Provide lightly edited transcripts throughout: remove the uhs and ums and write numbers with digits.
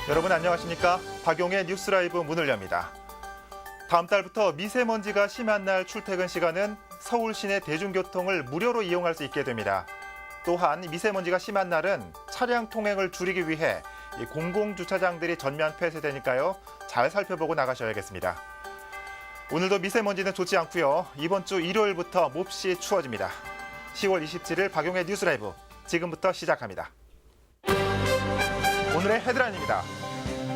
여러분 안녕하십니까? 박용의 뉴스 라이브 문을 엽니다. 다음 달부터 미세먼지가 심한 날 출퇴근 시간은 서울 시내 대중교통을 무료로 이용할 수 있게 됩니다. 또한 미세먼지가 심한 날은 차량 통행을 줄이기 위해 공공주차장들이 전면 폐쇄되니까요. 잘 살펴보고 나가셔야겠습니다. 오늘도 미세먼지는 좋지 않고요. 이번 주 일요일부터 몹시 추워집니다. 10월 27일 박용의 뉴스 라이브 지금부터 시작합니다. 오늘의 헤드라인입니다.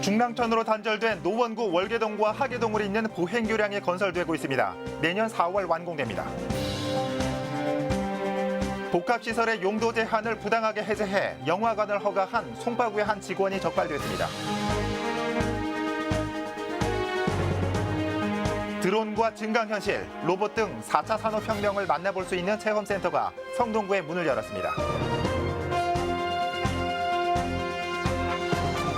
중랑천으로 단절된 노원구 월계동과 하계동을 잇는 보행교량이 건설되고 있습니다. 내년 4월 완공됩니다. 복합시설의 용도 제한을 부당하게 해제해 영화관을 허가한 송파구의 한 직원이 적발됐습니다. 드론과 증강현실, 로봇 등 4차 산업혁명을 만나볼 수 있는 체험센터가 성동구에 문을 열었습니다.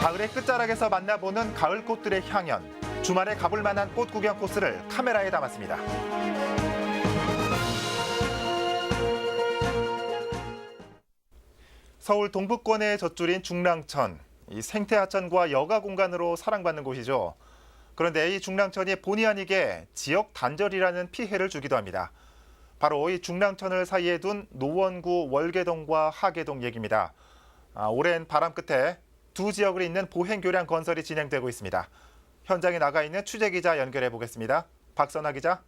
가을의 끝자락에서 만나보는 가을 꽃들의 향연, 주말에 가볼 만한 꽃 구경 코스를 카메라에 담았습니다. 서울 동북권의 젖줄인 중랑천, 이 생태하천과 여가 공간으로 사랑받는 곳이죠. 그런데 이 중랑천이 본의 아니게 지역 단절이라는 피해를 주기도 합니다. 바로 이 중랑천을 사이에 둔 노원구 월계동과 하계동 얘기입니다. 오랜 바람 끝에 두 지역을 잇는 보행교량 건설이 진행되고 있습니다. 현장에 나가 있는 취재기자 연결해 보겠습니다. 박선아 기자.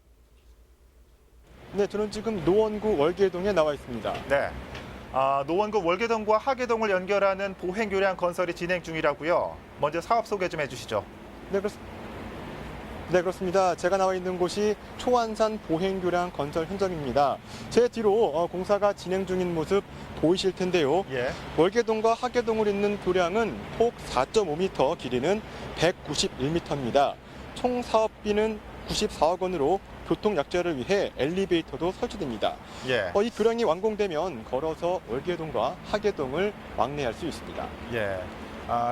네, 저는 지금 노원구 월계동에 나와 있습니다. 네, 노원구 월계동과 하계동을 연결하는 보행교량 건설이 진행 중이라고요. 먼저 사업 소개 좀 해주시죠. 네, 그렇습니다. 제가 나와 있는 곳이 초안산 보행교량 건설 현장입니다. 제 뒤로 공사가 진행 중인 모습 보이실 텐데요. 예. 월계동과 하계동을 잇는 교량은 폭 4.5m, 길이는 191m입니다. 총 사업비는 94억 원으로 교통 약자를 위해 엘리베이터도 설치됩니다. 예. 이 교량이 완공되면 걸어서 월계동과 하계동을 왕래할 수 있습니다. 예.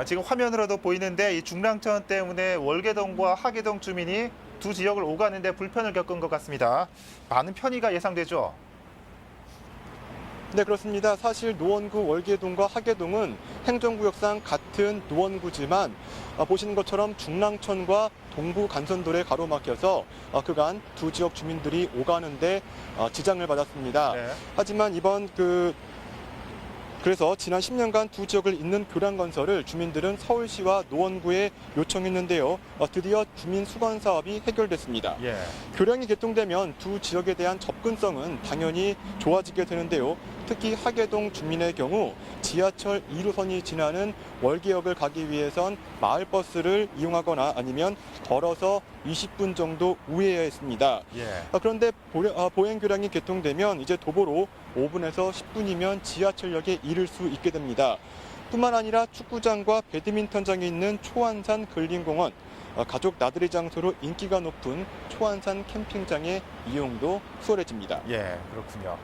지금 화면으로도 보이는데 이 중랑천 때문에 월계동과 하계동 주민이 두 지역을 오가는데 불편을 겪은 것 같습니다. 많은 편의가 예상되죠? 네, 그렇습니다. 사실 노원구 월계동과 하계동은 행정구역상 같은 노원구지만 보시는 것처럼 중랑천과 동부 간선도로에 가로막혀서 그간 두 지역 주민들이 오가는데 지장을 받았습니다. 네. 하지만 그래서 지난 10년간 두 지역을 잇는 교량 건설을 주민들은 서울시와 노원구에 요청했는데요. 드디어 주민 수건 사업이 해결됐습니다. 예. 교량이 개통되면 두 지역에 대한 접근성은 당연히 좋아지게 되는데요. 특히 하계동 주민의 경우 지하철 2호선이 지나는 월계역을 가기 위해선 마을버스를 이용하거나 아니면 걸어서 20분 정도 우회해야 했습니다. 예. 그런데 보행교량이 개통되면 이제 도보로 5분에서 10분이면 지하철역에 이를 수 있게 됩니다. 뿐만 아니라 축구장과 배드민턴장이 있는 초안산 근린공원, 가족 나들이 장소로 인기가 높은 초안산 캠핑장의 이용도 수월해집니다. 예, 그렇군요.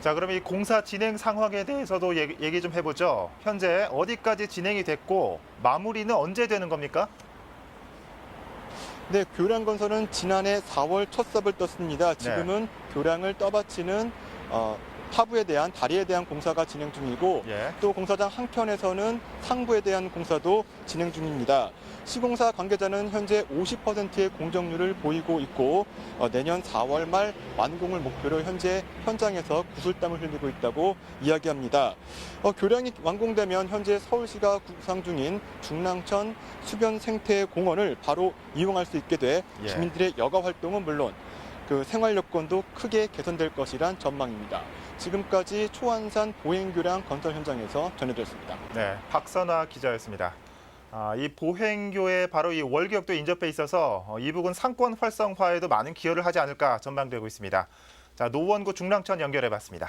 자, 그럼 이 공사 진행 상황에 대해서도 얘기 좀 해보죠. 현재 어디까지 진행이 됐고 마무리는 언제 되는 겁니까? 네, 교량 건설은 지난해 4월 첫 삽을 떴습니다. 지금은 교량을 떠받치는 하부에 대한 다리에 대한 공사가 진행 중이고 예. 또 공사장 한편에서는 상부에 대한 공사도 진행 중입니다. 시공사 관계자는 현재 50%의 공정률을 보이고 있고 내년 4월 말 완공을 목표로 현재 현장에서 구슬땀을 흘리고 있다고 이야기합니다. 교량이 완공되면 현재 서울시가 구상 중인 중랑천 수변생태공원을 바로 이용할 수 있게 돼 예. 주민들의 여가 활동은 물론 그 생활 여건도 크게 개선될 것이란 전망입니다. 지금까지 초안산 보행교량 건설 현장에서 전해드렸습니다. 네, 박선아 기자였습니다. 이 보행교에 바로 이 월계역도 인접해 있어서 이 부근 상권 활성화에도 많은 기여를 하지 않을까 전망되고 있습니다. 자, 노원구 중랑천 연결해봤습니다.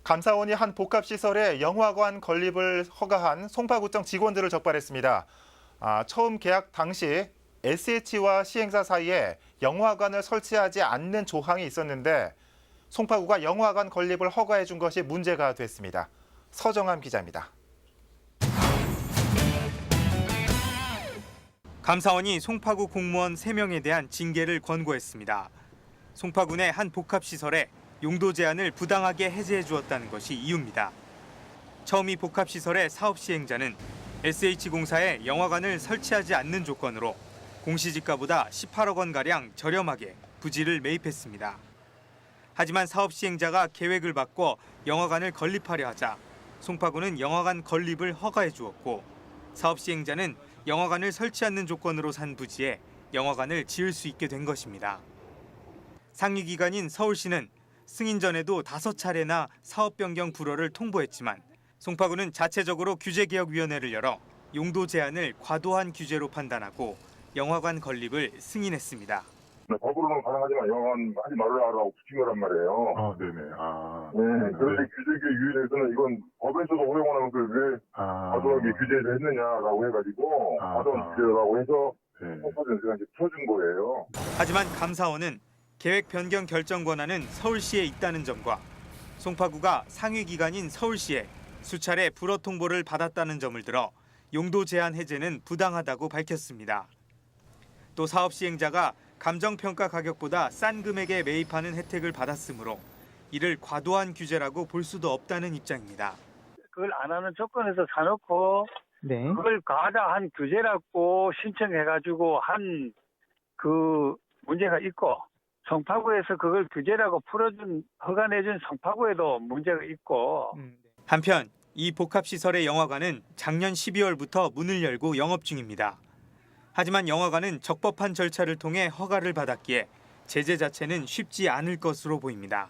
감사원이 한 복합시설에 영화관 건립을 허가한 송파구청 직원들을 적발했습니다. 처음 계약 당시 SH와 시행사 사이에 영화관을 설치하지 않는 조항이 있었는데 송파구가 영화관 건립을 허가해 준 것이 문제가 됐습니다. 서정함 기자입니다. 감사원이 송파구 공무원 3명에 대한 징계를 권고했습니다. 송파구 내 한 복합시설에 용도 제한을 부당하게 해제해 주었다는 것이 이유입니다. 처음이 복합시설의 사업 시행자는 SH공사에 영화관을 설치하지 않는 조건으로 공시지가보다 18억 원가량 저렴하게 부지를 매입했습니다. 하지만 사업 시행자가 계획을 바꿔 영화관을 건립하려 하자 송파구는 영화관 건립을 허가해 주었고 사업 시행자는 영화관을 설치 않는 조건으로 산 부지에 영화관을 지을 수 있게 된 것입니다. 상위기관인 서울시는 승인 전에도 5차례나 사업 변경 불허를 통보했지만 송파구는 자체적으로 규제개혁위원회를 열어 용도 제한을 과도한 규제로 판단하고 영화관 건립을 승인했습니다. 법으로는 가능하지만 영화관 하지 말라고 붙인 거란 말이에요. 아, 네네. 네, 그런데 규제개혁위원회에서는 이건 법에서도 허용을 하는 걸 왜 과도하게 규제를 했느냐라고 해가지고 과도한 규제라고 해서 송파구에서 쳐준 거예요. 하지만 감사원은 계획 변경 결정 권한은 서울시에 있다는 점과 송파구가 상위기관인 서울시에 수차례 불허 통보를 받았다는 점을 들어 용도 제한 해제는 부당하다고 밝혔습니다. 또 사업 시행자가 감정평가 가격보다 싼 금액에 매입하는 혜택을 받았으므로 이를 과도한 규제라고 볼 수도 없다는 입장입니다. 그걸 안 하는 조건에서 사놓고 그걸 과다한 규제라고 신청해가지고 한 그 문제가 있고 송파구에서 그걸 규제라고 풀어준 허가 내준 송파구에도 문제가 있고 한편 이 복합시설의 영화관은 작년 12월부터 문을 열고 영업 중입니다. 하지만 영화관은 적법한 절차를 통해 허가를 받았기에 제재 자체는 쉽지 않을 것으로 보입니다.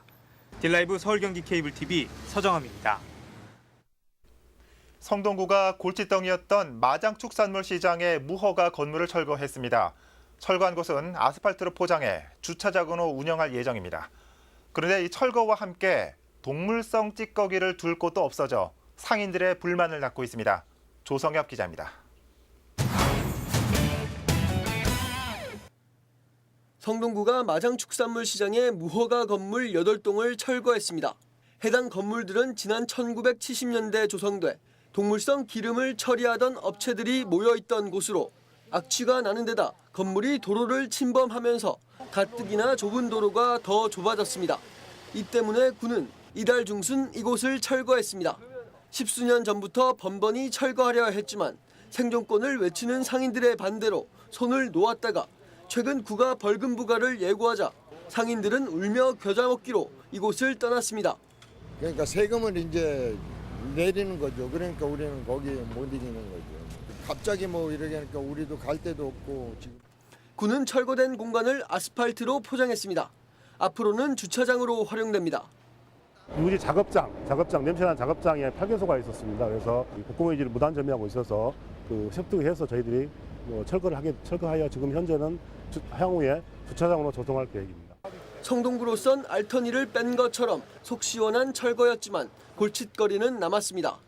딜라이브 서울경기 케이블TV 서정함입니다. 성동구가 골칫덩이였던 마장축산물 시장의 무허가 건물을 철거했습니다. 철거한 곳은 아스팔트로 포장해 주차장으로 운영할 예정입니다. 그런데 이 철거와 함께 동물성 찌꺼기를 둘 곳도 없어져 상인들의 불만을 낳고 있습니다. 조성엽 기자입니다. 성동구가 마장축산물 시장의 무허가 건물 8동을 철거했습니다. 해당 건물들은 지난 1970년대 조성돼 동물성 기름을 처리하던 업체들이 모여있던 곳으로 악취가 나는 데다 건물이 도로를 침범하면서 가뜩이나 좁은 도로가 더 좁아졌습니다. 이 때문에 구는 이달 중순 이곳을 철거했습니다. 10수년 전부터 번번이 철거하려 했지만 생존권을 외치는 상인들의 반대로 손을 놓았다가 최근 구가 벌금 부과를 예고하자 상인들은 울며 겨자 먹기로 이곳을 떠났습니다. 그러니까 세금을 이제 내리는 거죠. 그러니까 우리는 거기에 못 이기는 거죠. 갑자기 뭐 이렇게 하니까 우리도 갈 데도 없고 지금. 구는 철거된 공간을 아스팔트로 포장했습니다. 앞으로는 주차장으로 활용됩니다. 유지 작업장 냄새나는 작업장에 파견소가 있었습니다. 그래서 복공유지를 무단 점유하고 있어서 협득해서 저희들이 철거하여 지금 현재는 향후에 주차장으로 조성할 계획입니다. 성동구로선 알터니를 뺀 것처럼 속 시원한 철거였지만 골칫거리는 남았습니다.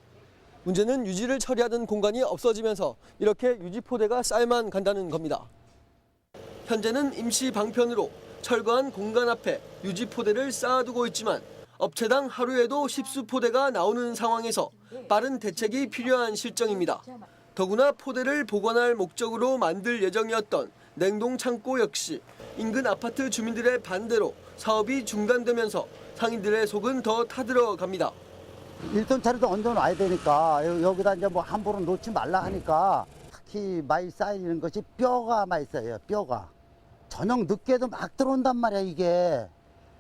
문제는 유지를 처리하던 공간이 없어지면서 이렇게 유지포대가 쌓여만 간다는 겁니다. 현재는 임시 방편으로 철거한 공간 앞에 유지포대를 쌓아두고 있지만 업체당 하루에도 10수포대가 나오는 상황에서 빠른 대책이 필요한 실정입니다. 더구나 포대를 보관할 목적으로 만들 예정이었던 냉동창고 역시 인근 아파트 주민들의 반대로 사업이 중단되면서 상인들의 속은 더 타들어갑니다. 1톤짜리도 얹어놔야 되니까 여기다 이제 뭐 함부로 놓지 말라 하니까 특히 많이 쌓이는 것이 뼈가 많이 쌓여요. 뼈가. 저녁 늦게도 막 들어온단 말이야 이게.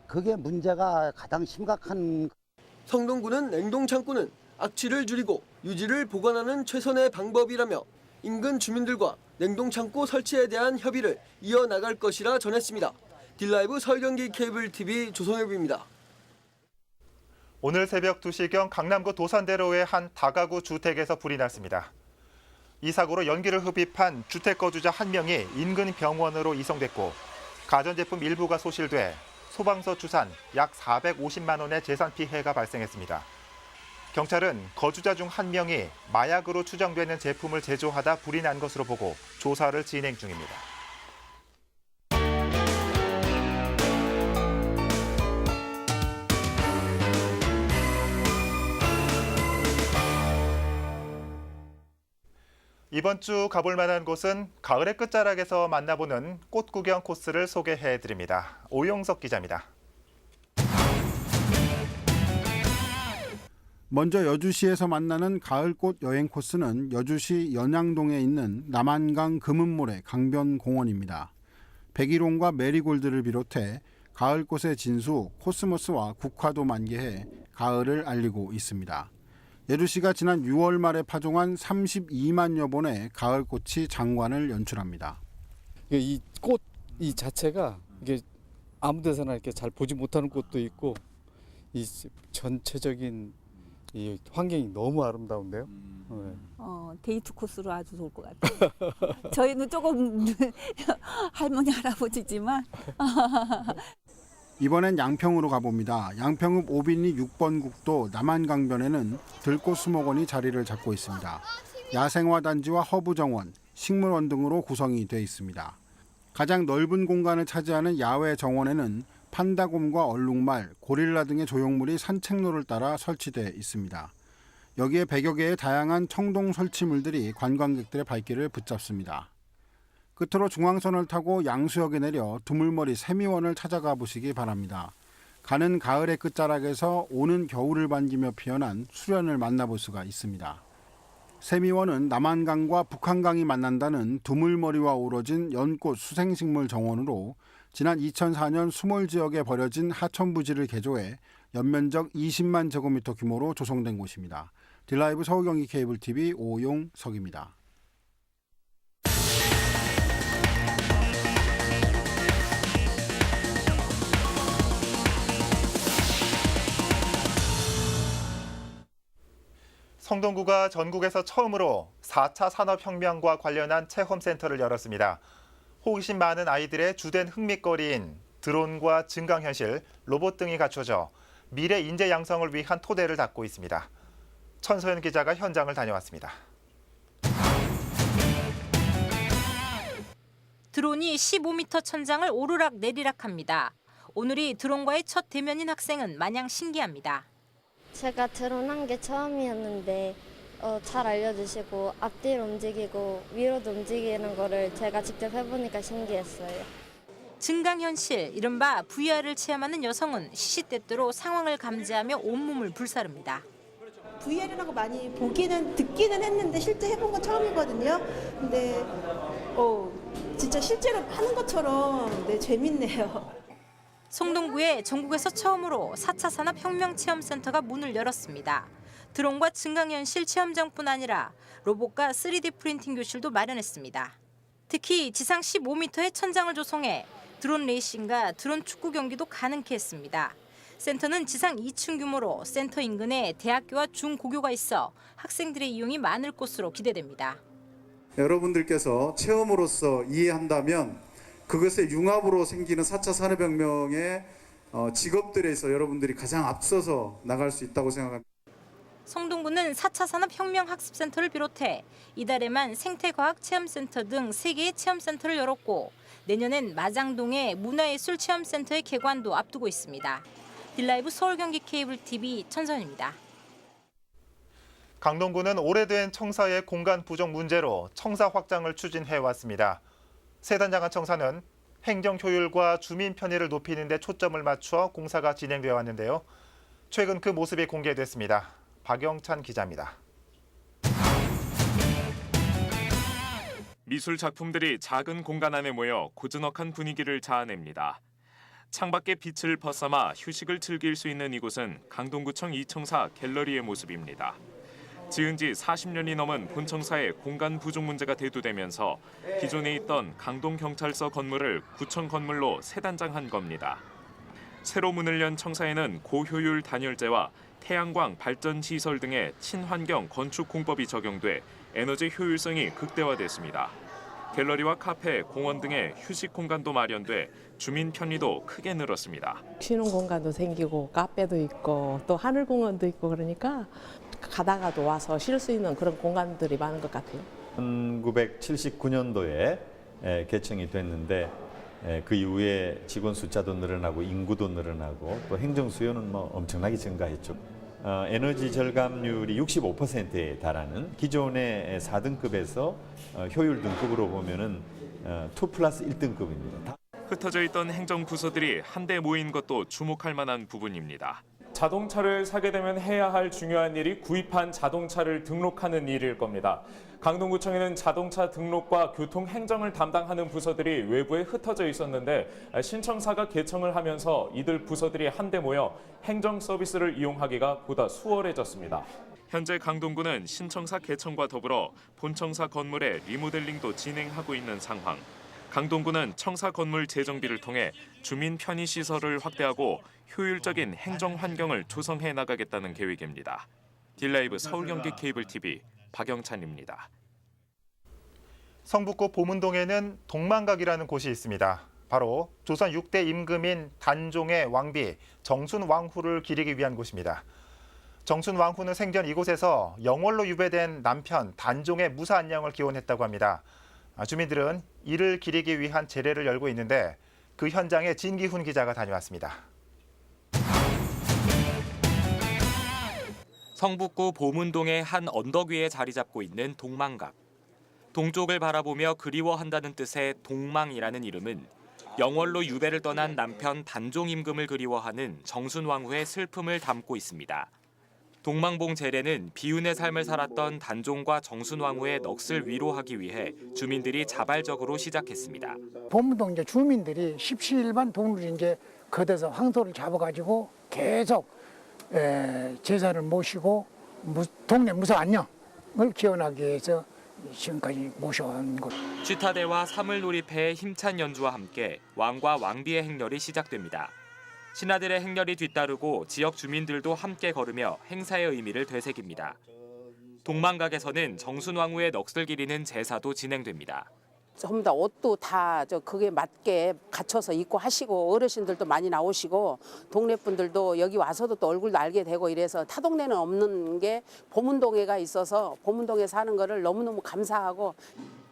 그게 문제가 가장 심각한. 성동구는 냉동창고는 악취를 줄이고 유지를 보관하는 최선의 방법이라며 인근 주민들과 냉동창고 설치에 대한 협의를 이어나갈 것이라 전했습니다. 딜라이브 서울경기 케이블TV 조성엽입니다. 오늘 새벽 2시경 강남구 도산대로의 한 다가구 주택에서 불이 났습니다. 이 사고로 연기를 흡입한 주택 거주자 1명이 인근 병원으로 이송됐고 가전제품 일부가 소실돼 소방서 추산 약 450만 원의 재산 피해가 발생했습니다. 경찰은 거주자 중 1명이 마약으로 추정되는 제품을 제조하다 불이 난 것으로 보고 조사를 진행 중입니다. 이번 주 가볼 만한 곳은 가을의 끝자락에서 만나보는 꽃 구경 코스를 소개해드립니다. 오용석 기자입니다. 먼저 여주시에서 만나는 가을꽃 여행 코스는 여주시 연양동에 있는 남한강 금은모래 강변공원입니다. 백일홍과 메리골드를 비롯해 가을꽃의 진수 코스모스와 국화도 만개해 가을을 알리고 있습니다. 여주시가 지난 6월 말에 파종한 32만여 본의 가을꽃이 장관을 연출합니다. 이 꽃 이 자체가 이게 아무 데서나 이렇게 잘 보지 못하는 꽃도 있고 이 전체적인 이 환경이 너무 아름다운데요. 네. 데이트 코스로 아주 좋을 것 같아요. 저희는 조금 할머니 할아버지지만 이번엔 양평으로 가봅니다. 양평읍 오빈리 6번 국도 남한강변에는 들꽃수목원이 자리를 잡고 있습니다. 야생화단지와 허브정원, 식물원 등으로 구성이 되어 있습니다. 가장 넓은 공간을 차지하는 야외 정원에는 판다곰과 얼룩말, 고릴라 등의 조형물이 산책로를 따라 설치되어 있습니다. 여기에 100여 개의 다양한 청동 설치물들이 관광객들의 발길을 붙잡습니다. 끝으로 중앙선을 타고 양수역에 내려 두물머리 세미원을 찾아가 보시기 바랍니다. 가는 가을의 끝자락에서 오는 겨울을 반기며 피어난 수련을 만나볼 수가 있습니다. 세미원은 남한강과 북한강이 만난다는 두물머리와 어우러진 연꽃 수생식물 정원으로 지난 2004년 수몰 지역에 버려진 하천부지를 개조해 연면적 20만 제곱미터 규모로 조성된 곳입니다. 딜라이브 서울경기 케이블TV 오용석입니다. 성동구가 전국에서 처음으로 4차 산업혁명과 관련한 체험센터를 열었습니다. 호기심 많은 아이들의 주된 흥미거리인 드론과 증강현실, 로봇 등이 갖춰져 미래 인재 양성을 위한 토대를 닦고 있습니다. 천소연 기자가 현장을 다녀왔습니다. 드론이 15m 천장을 오르락 내리락합니다. 오늘이 드론과의 첫 대면인 학생은 마냥 신기합니다. 제가 드론 한 게 처음이었는데 잘 알려주시고 앞뒤로 움직이고 위로도 움직이는 거를 제가 직접 해보니까 신기했어요. 증강현실, 이른바 VR을 체험하는 여성은 시시때때로 상황을 감지하며 온몸을 불사릅니다. VR이라고 많이 보기는 듣기는 했는데 실제 해본 건 처음이거든요. 근데 진짜 실제로 하는 것처럼 재밌네요. 성동구에 전국에서 처음으로 4차 산업혁명체험센터가 문을 열었습니다. 드론과 증강현실 체험장뿐 아니라 로봇과 3D 프린팅 교실도 마련했습니다. 특히 지상 15m의 천장을 조성해 드론 레이싱과 드론 축구 경기도 가능케 했습니다. 센터는 지상 2층 규모로 센터 인근에 대학교와 중고교가 있어 학생들의 이용이 많을 것으로 기대됩니다. 여러분들께서 체험으로서 이해한다면 그것의 융합으로 생기는 4차 산업혁명의 직업들에서 여러분들이 가장 앞서서 나갈 수 있다고 생각합니다. 성동구는 4차 산업혁명 학습센터를 비롯해 이달에만 생태과학 체험센터 등 3개의 체험센터를 열었고 내년엔 마장동의 문화예술 체험센터의 개관도 앞두고 있습니다. 딜라이브 서울경기 케이블TV 천선입니다. 강동구는 오래된 청사의 공간 부족 문제로 청사 확장을 추진해왔습니다. 세단장한 청사는 행정 효율과 주민 편의를 높이는 데 초점을 맞춰 공사가 진행되어 왔는데요. 최근 그 모습이 공개됐습니다. 박영찬 기자입니다. 미술 작품들이 작은 공간 안에 모여 고즈넉한 분위기를 자아냅니다. 창밖에 빛을 벗삼아 휴식을 즐길 수 있는 이곳은 강동구청 이청사 갤러리의 모습입니다. 지은 지 40년이 넘은 본청사의 공간 부족 문제가 대두되면서 기존에 있던 강동경찰서 건물을 구청 건물로 세단장한 겁니다. 새로 문을 연 청사에는 고효율 단열재와 태양광 발전 시설 등의 친환경 건축 공법이 적용돼 에너지 효율성이 극대화됐습니다. 갤러리와 카페, 공원 등의 휴식 공간도 마련돼 주민 편의도 크게 늘었습니다. 쉬는 공간도 생기고 카페도 있고 또 하늘공원도 있고 그러니까 가다가도 와서 쉴 수 있는 그런 공간들이 많은 것 같아요. 1979년도에 개청이 됐는데 그 이후에 직원 숫자도 늘어나고 인구도 늘어나고 또 행정 수요는 엄청나게 증가했죠. 에너지 절감률이 65%에 달하는 기존의 4등급에서 효율 등급으로 보면은 2+1등급입니다. 흩어져 있던 행정 부서들이 한데 모인 것도 주목할 만한 부분입니다. 자동차를 사게 되면 해야 할 중요한 일이 구입한 자동차를 등록하는 일일 겁니다. 강동구청에는 자동차 등록과 교통 행정을 담당하는 부서들이 외부에 흩어져 있었는데 신청사가 개청을 하면서 이들 부서들이 한데 모여 행정 서비스를 이용하기가 보다 수월해졌습니다. 현재 강동구는 신청사 개청과 더불어 본청사 건물의 리모델링도 진행하고 있는 상황. 강동구는 청사 건물 재정비를 통해 주민 편의 시설을 확대하고 효율적인 행정 환경을 조성해 나가겠다는 계획입니다. 딜라이브 서울 경기 케이블 TV 박영찬입니다. 성북구 보문동에는 동망각이라는 곳이 있습니다. 바로 조선 6대 임금인 단종의 왕비 정순왕후를 기리기 위한 곳입니다. 정순왕후는 생전 이곳에서 영월로 유배된 남편 단종의 무사 안녕을 기원했다고 합니다. 주민들은 이를 기리기 위한 제례를 열고 있는데 그 현장에 진기훈 기자가 다녀왔습니다. 성북구 보문동의 한 언덕 위에 자리 잡고 있는 동망각. 동쪽을 바라보며 그리워한다는 뜻의 동망이라는 이름은 영월로 유배를 떠난 남편 단종 임금을 그리워하는 정순왕후의 슬픔을 담고 있습니다. 동망봉 제례는 비운의 삶을 살았던 단종과 정순왕후의 넋을 위로하기 위해 주민들이 자발적으로 시작했습니다. 보문동 이제 주민들이 십시일반 돈을 이제 걷어서 황소를 잡아가지고 계속 제사를 모시고 동네 무사 안녕을 기원하기 위해서 지금까지 모셔온 곳. 취타대와 사물놀이패의 힘찬 연주와 함께 왕과 왕비의 행렬이 시작됩니다. 신하들의 행렬이 뒤따르고 지역 주민들도 함께 걸으며 행사의 의미를 되새깁니다. 동망각에서는 정순왕후의 넋을 기리는 제사도 진행됩니다. 전부 다 옷도 다 그게 맞게 갖춰서 입고 하시고 어르신들도 많이 나오시고 동네 분들도 여기 와서도 또 얼굴도 알게 되고 이래서 타 동네는 없는 게 보문동에가 있어서 보문동에 사는 거를 너무너무 감사하고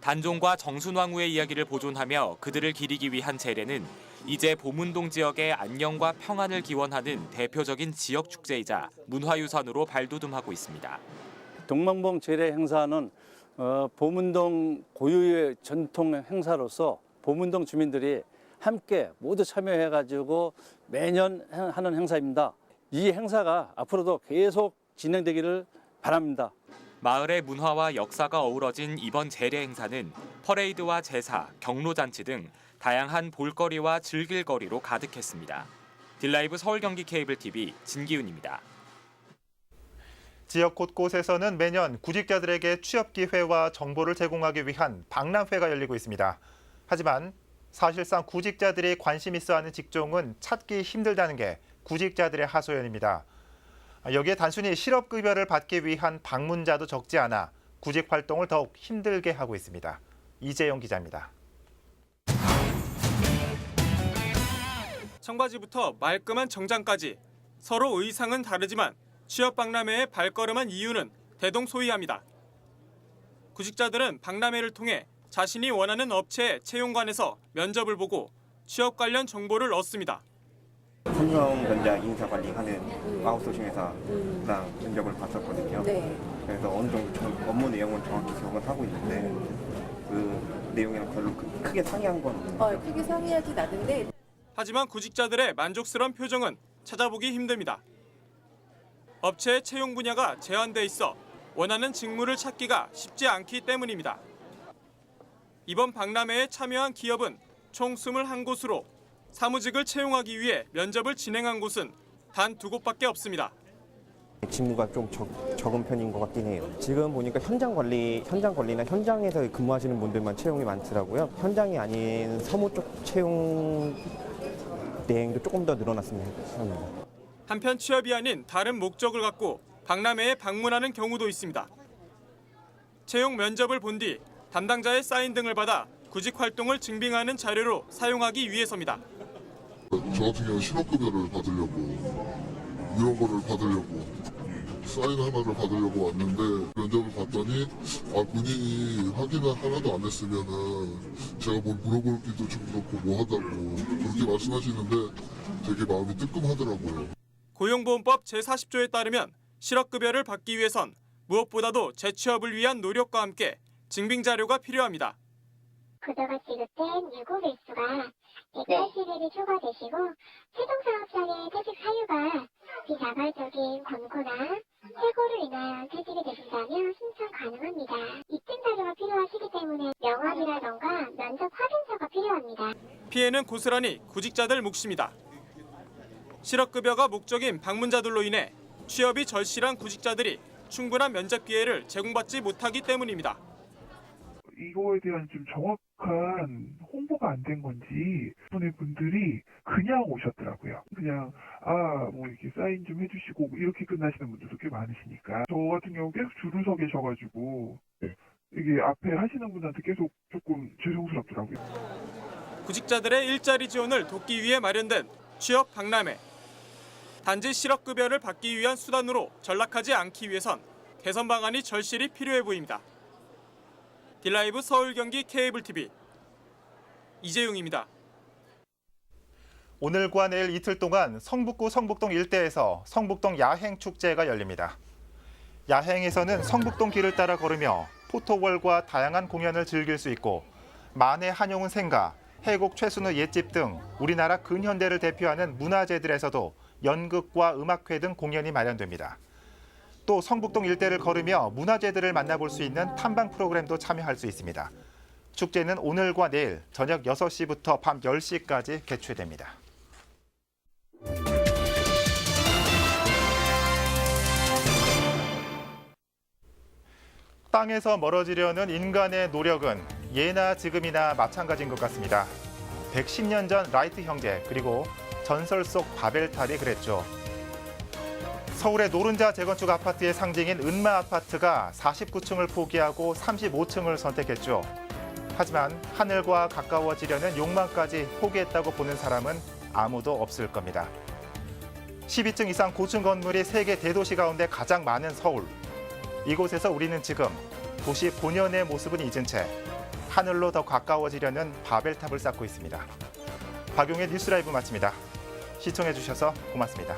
단종과 정순왕후의 이야기를 보존하며 그들을 기리기 위한 제례는 이제 보문동 지역의 안녕과 평안을 기원하는 대표적인 지역 축제이자 문화유산으로 발돋움하고 있습니다. 동망봉 제례 행사는 보문동 고유의 전통 행사로서 보문동 주민들이 함께 모두 참여해가지고 매년 하는 행사입니다. 이 행사가 앞으로도 계속 진행되기를 바랍니다. 마을의 문화와 역사가 어우러진 이번 제례 행사는 퍼레이드와 제사, 경로잔치 등 다양한 볼거리와 즐길거리로 가득했습니다. 딜라이브 서울 경기 케이블 TV 진기훈입니다. 지역 곳곳에서는 매년 구직자들에게 취업 기회와 정보를 제공하기 위한 박람회가 열리고 있습니다. 하지만 사실상 구직자들이 관심 있어하는 직종은 찾기 힘들다는 게 구직자들의 하소연입니다. 여기에 단순히 실업급여를 받기 위한 방문자도 적지 않아 구직 활동을 더욱 힘들게 하고 있습니다. 이재용 기자입니다. 청바지부터 말끔한 정장까지 서로 의상은 다르지만 취업 박람회에 발걸음한 이유는 대동소이합니다. 구직자들은 박람회를 통해 자신이 원하는 업체의 채용관에서 면접을 보고 취업 관련 정보를 얻습니다. 삼성전자 인사관리하는 아웃소싱 회사랑 면접을 봤었거든요. 네. 그래서 어느 정도 업무 내용은 정확히 기억을 하고 있는데 그 내용이랑 별로 크게 상이한 건 크게 상이하진 않은데 하지만 구직자들의 만족스러운 표정은 찾아보기 힘듭니다. 업체의 채용 분야가 제한돼 있어 원하는 직무를 찾기가 쉽지 않기 때문입니다. 이번 박람회에 참여한 기업은 총 21곳으로 사무직을 채용하기 위해 면접을 진행한 곳은 단 2곳밖에 없습니다. 직무가 좀 적은 편인 것 같긴 해요. 지금 보니까 현장 관리나 현장에서 근무하시는 분들만 채용이 많더라고요. 현장이 아닌 서무 쪽 채용 대행도 조금 더 늘어났으면 합니다. 한편 취업이 아닌 다른 목적을 갖고 박람회에 방문하는 경우도 있습니다. 채용 면접을 본 뒤 담당자의 사인 등을 받아 구직 활동을 증빙하는 자료로 사용하기 위해서입니다. 저 같은 경우는 실업급여를 받으려고 이런 거를 받으려고 사인 하나를 받으려고 왔는데 면접을 봤더니 본인이 확인을 하나도 안 했으면은 제가 뭘 물어보기도 좀 그렇고 뭐 하다고 그렇게 말씀하시는데 되게 마음이 뜨끔하더라고요. 고용보험법 제40조에 따르면 실업급여를 받기 위해선 무엇보다도 재취업을 위한 노력과 함께 증빙자료가 필요합니다. 그동안 지급된 유급 일수가 180일이 초과되시고 최종 사업장의 퇴직 사유가 비자 자발적인 권고나 해고를 인하여 퇴직이 되신다면 신청 가능합니다. 입증 자료가 필요하시기 때문에 명함이라던가 면접 확인서가 필요합니다. 피해는 고스란히 구직자들 몫입니다. 실업급여가 목적인 방문자들로 인해 취업이 절실한 구직자들이 충분한 면접 기회를 제공받지 못하기 때문입니다. 이거에 대한 좀 정확한 홍보가 안 된 건지 분들이 그냥 오셨더라고요. 그냥 뭐 이렇게 사인 좀 해주시고 이렇게 끝나시는 분들도 꽤 많으시니까 저 같은 경우 계속 줄을 서 계셔가지고 이게 앞에 하시는 분한테 계속 조금 죄송스럽더라고요. 구직자들의 일자리 지원을 돕기 위해 마련된 취업 박람회. 단지 실업급여를 받기 위한 수단으로 전락하지 않기 위해선 개선 방안이 절실히 필요해 보입니다. 딜라이브 서울 경기 케이블 TV 이재용입니다. 오늘과 내일 이틀 동안 성북구 성북동 일대에서 성북동 야행 축제가 열립니다. 야행에서는 성북동 길을 따라 걸으며 포토월과 다양한 공연을 즐길 수 있고 만해 한용운 생가, 해곡 최순우 옛집 등 우리나라 근현대를 대표하는 문화재들에서도 연극과 음악회 등 공연이 마련됩니다. 또 성북동 일대를 걸으며 문화재들을 만나볼 수 있는 탐방 프로그램도 참여할 수 있습니다. 축제는 오늘과 내일 저녁 6시부터 밤 10시까지 개최됩니다. 땅에서 멀어지려는 인간의 노력은 예나 지금이나 마찬가지인 것 같습니다. 110년 전 라이트 형제 그리고 전설 속 바벨탑이 그랬죠. 서울의 노른자 재건축 아파트의 상징인 은마 아파트가 49층을 포기하고 35층을 선택했죠. 하지만 하늘과 가까워지려는 욕망까지 포기했다고 보는 사람은 아무도 없을 겁니다. 12층 이상 고층 건물이 세계 대도시 가운데 가장 많은 서울. 이곳에서 우리는 지금 도시 본연의 모습은 잊은 채 하늘로 더 가까워지려는 바벨탑을 쌓고 있습니다. 박용의 뉴스라이브 마칩니다. 시청해주셔서 고맙습니다.